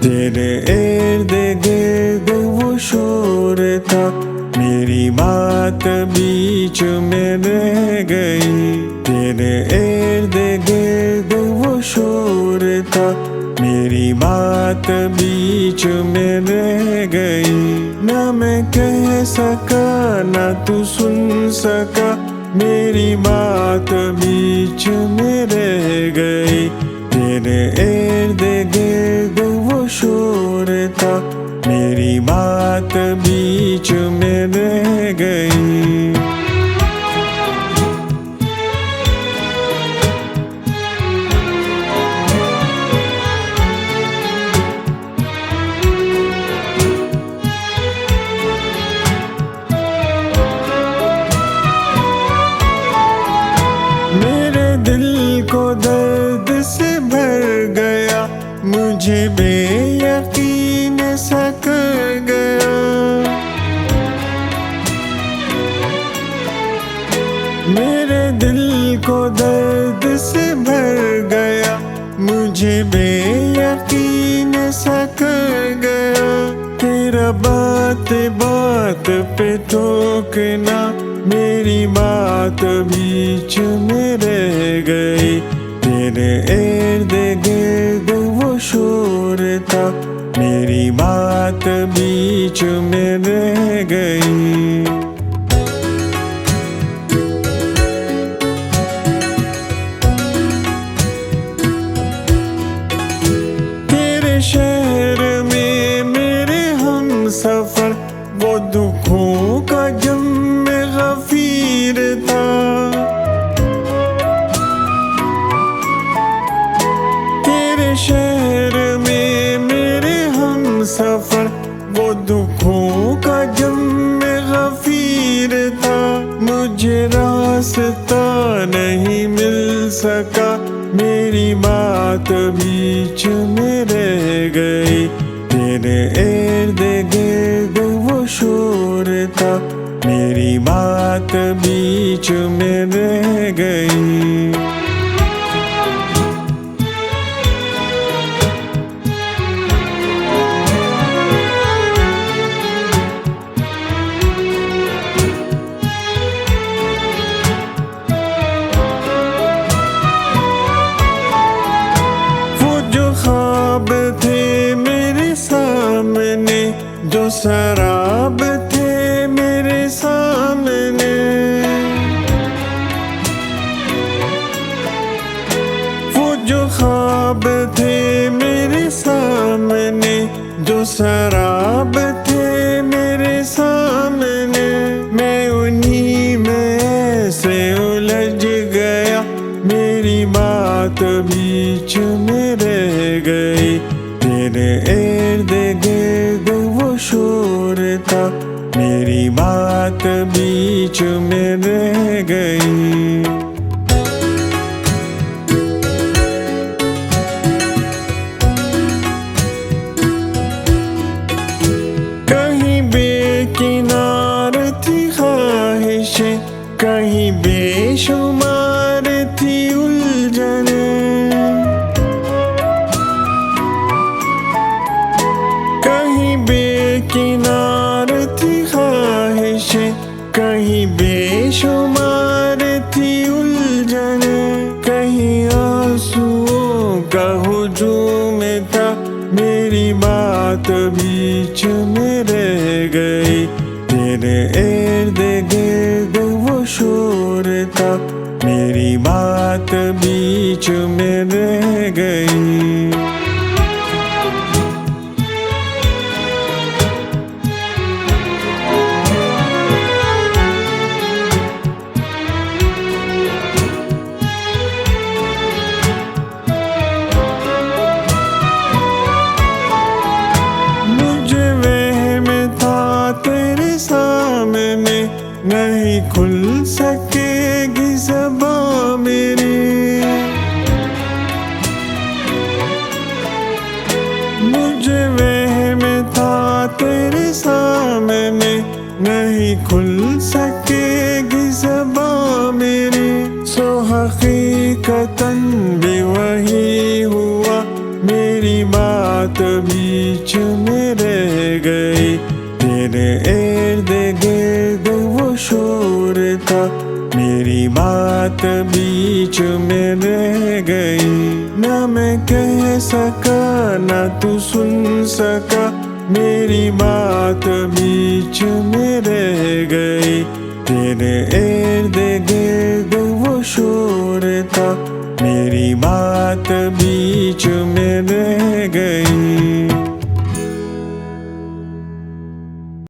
तेरे इर्द गिर्द वो शोर था, मेरी बात बीच में रह गई। तेरे इर्द गिर्द वो शोर था, मेरी बात बीच में रह गई। ना मैं कह सका ना तू सुन सका, मेरी बात बीच में रह गई। तेरे इर्द गिर्द वो शोर था, मेरी बात बीच में रह गई। मेरे दिल को दर्द से भर गया, मुझे बेयकीन सा कर गया। मेरे दिल को दर्द से भर गया, मुझे बेयकीन सा कर गया। तेरा बात बात पे टोकना, मेरी बात बीच में रह गई। तेरे इर्द गिर्द वो शोर था, मेरी बात बीच में रह गई। तेरे शहर में मेरे हम सफर, वो दुखों का जम गफीर था। तेरे शहर में मेरे हम सफर, वो दुखों का जम गफीर था। मुझे रास्ता नहीं मिल सका, मेरी बात बीच में रह गई। तेरे इर्द गिर्द वो शोर था, मेरी बात बीच में रह गई। वो जो ख्वाब थे मेरे सामने, जो शराब थे मेरे सामने। वो जो ख्वाब थे मेरे सामने, जो शराब थे मेरे सामने। मैं उन्हीं में ऐसे उलझ गया, मेरी बात बीच में रह गई। तेरे इर्द गिर्द वो शोर था, मेरी बात बीच में रह गई। कहीं बेकिनार थी ख्वाहिशें, कहीं बेशुमार थी उलझने। कहीं बेकिनार थी ख्वाहिशें, कहीं बेशुमार थी उलझने। कहीं आंसुओं का हुजूम था, मेरी बात बीच में रह गई। तेरे इर्द गिर्द वो शोर था, मेरी बात बीच में रह गई। नहीं खुल सकेगी ज़बां मेरी। मुझे वहम था तेरे सामने, नहीं खुल सकेगी ज़बां मेरी। सो हकीकतन भी वही हुआ, मेरी बात बीच में रह गई। तेरे इर्द गिर्द वो शोर था, मेरी बात बीच में रह गई। ना मैं कह सका ना तू सुन सका, मेरी बात बीच में रह गई। तेरे इर्द गिर्द वो शोर था, मेरी बात बीच में